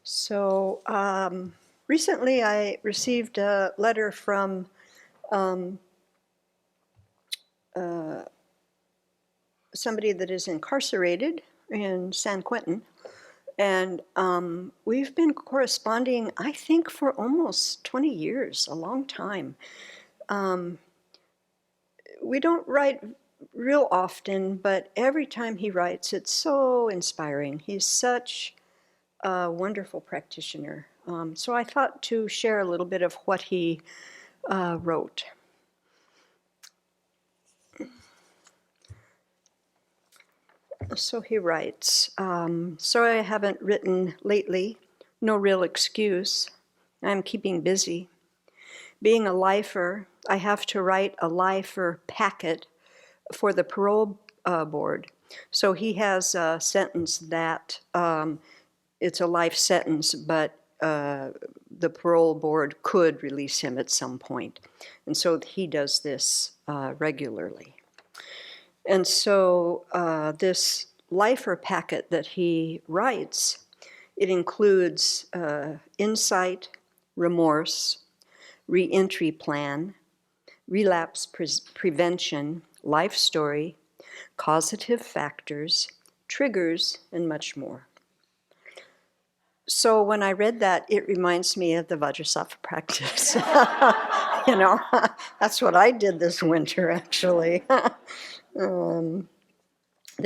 So recently I received a letter from somebody that is incarcerated in San Quentin. And we've been corresponding, I think, for almost 20 years, a long time. We don't write real often, but every time he writes, it's so inspiring. He's such a wonderful practitioner. So I thought to share a little bit of what he wrote. So he writes, sorry I haven't written lately. No real excuse. I'm keeping busy. Being a lifer, I have to write a lifer packet for the parole board. So he has a sentence that it's a life sentence, but the parole board could release him at some point. And so he does this regularly. And so this lifer packet that he writes, it includes insight, remorse, reentry plan, relapse prevention, life story, causative factors, triggers, and much more. So when I read that, it reminds me of the Vajrasattva practice. You know, that's what I did this winter, actually. Then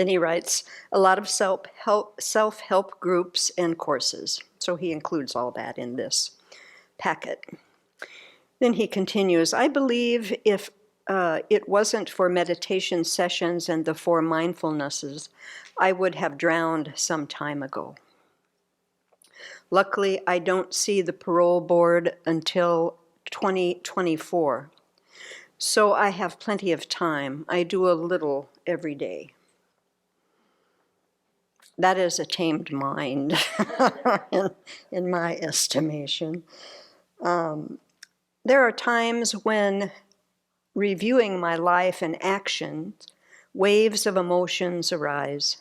he writes, a lot of self-help groups and courses. So he includes all that in this packet. Then he continues, I believe if it wasn't for meditation sessions and the 4 mindfulnesses, I would have drowned some time ago. Luckily, I don't see the parole board until 2024. So I have plenty of time. I do a little every day. That is a tamed mind, in my estimation. There are times when reviewing my life and actions, waves of emotions arise.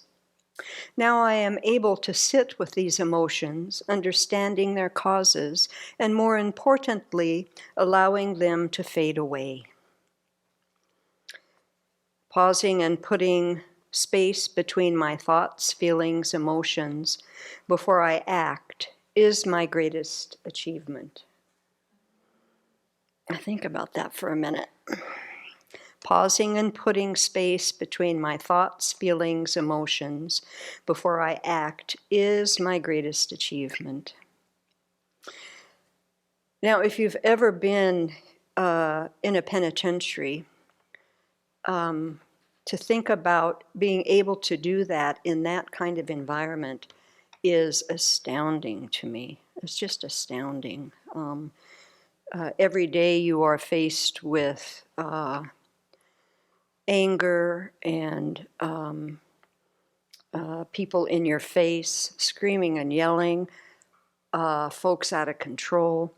Now I am able to sit with these emotions, understanding their causes, and more importantly, allowing them to fade away. Pausing and putting space between my thoughts, feelings, emotions before I act is my greatest achievement. I think about that for a minute. Pausing and putting space between my thoughts, feelings, emotions before I act is my greatest achievement. Now, if you've ever been in a penitentiary, to think about being able to do that in that kind of environment is astounding to me. It's just astounding. Every day you are faced with anger and people in your face screaming and yelling, folks out of control,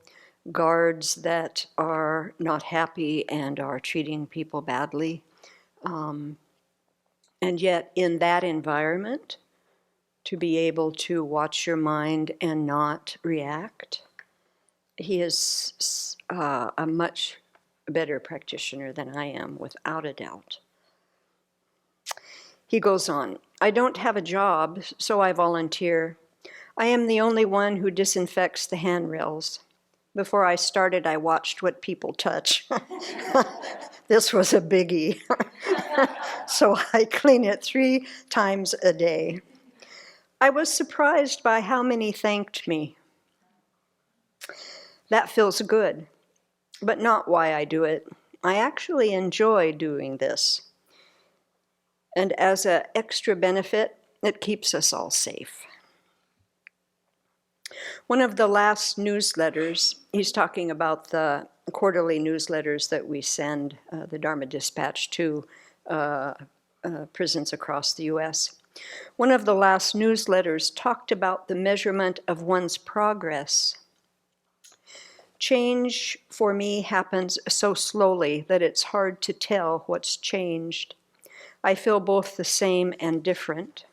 guards that are not happy and are treating people badly. And yet in that environment, to be able to watch your mind and not react, he is a much better practitioner than I am, without a doubt. He goes on, I don't have a job, so I volunteer. I am the only one who disinfects the handrails. Before I started, I watched what people touch. This was a biggie. So I clean it 3 times a day. I was surprised by how many thanked me. That feels good, but not why I do it. I actually enjoy doing this. And as an extra benefit, it keeps us all safe. One of the last newsletters, he's talking about the quarterly newsletters that we send, the Dharma Dispatch, to prisons across the U.S. One of the last newsletters talked about the measurement of one's progress. Change for me happens so slowly that it's hard to tell what's changed. I feel both the same and different.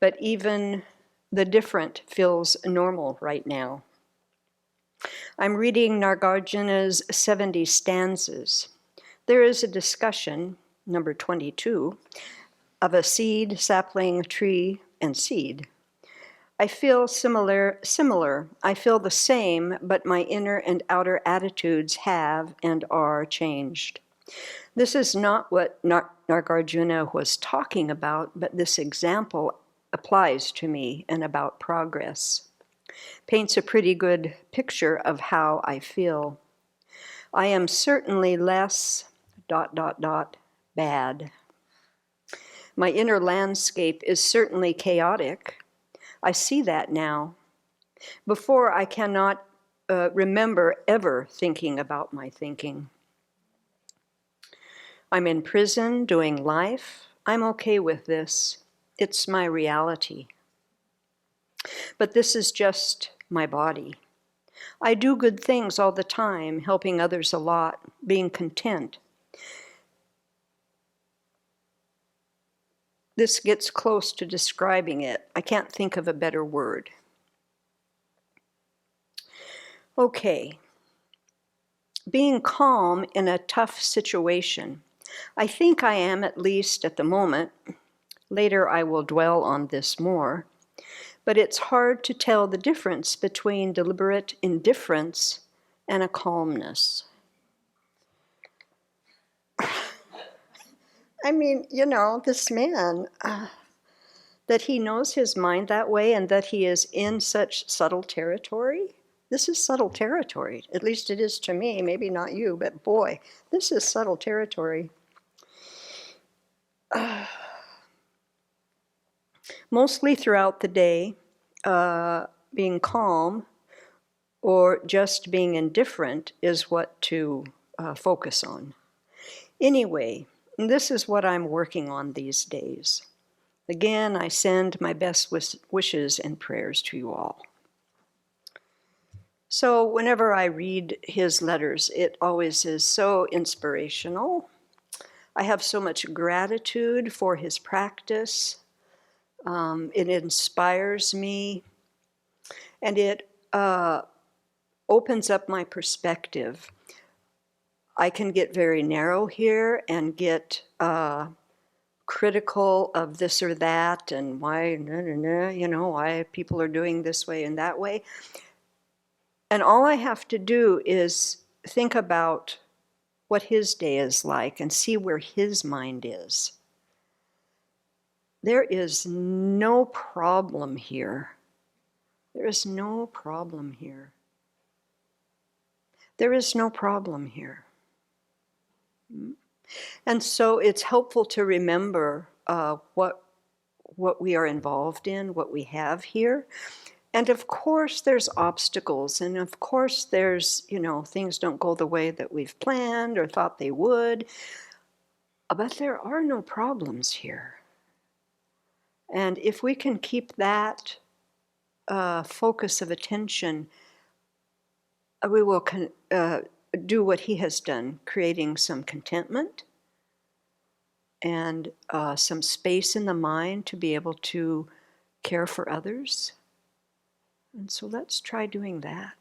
but even the different feels normal right now. I'm reading Nagarjuna's 70 stanzas. There is a discussion, number 22, of a seed, sapling, tree, and seed. I feel similar. I feel the same, but my inner and outer attitudes have and are changed. This is not what Nagarjuna was talking about, but this example applies to me and about progress. Paints a pretty good picture of how I feel. I am certainly less ... bad. My inner landscape is certainly chaotic. I see that now. Before, I cannot remember ever thinking about my thinking. I'm in prison doing life. I'm okay with this. It's my reality. But this is just my body. I do good things all the time, helping others a lot, being content. This gets close to describing it. I can't think of a better word. Okay. Being calm in a tough situation. I think I am, at least at the moment. Later I will dwell on this more. But it's hard to tell the difference between deliberate indifference and a calmness. I mean, this man, that he knows his mind that way and that he is in such subtle territory. This is subtle territory. At least it is to me, maybe not you, but boy, this is subtle territory. Mostly throughout the day, being calm or just being indifferent is what to focus on. Anyway, this is what I'm working on these days. Again, I send my best wishes and prayers to you all. So whenever I read his letters, it always is so inspirational. I have so much gratitude for his practice. It inspires me, and it opens up my perspective. I can get very narrow here and get critical of this or that and why, why people are doing this way and that way. And all I have to do is think about what his day is like and see where his mind is. There is no problem here. There is no problem here. There is no problem here. And so it's helpful to remember what we are involved in, what we have here. And of course there's obstacles, and of course there's, things don't go the way that we've planned or thought they would. But there are no problems here. And if we can keep that focus of attention, we will do what he has done, creating some contentment and some space in the mind to be able to care for others. And so let's try doing that.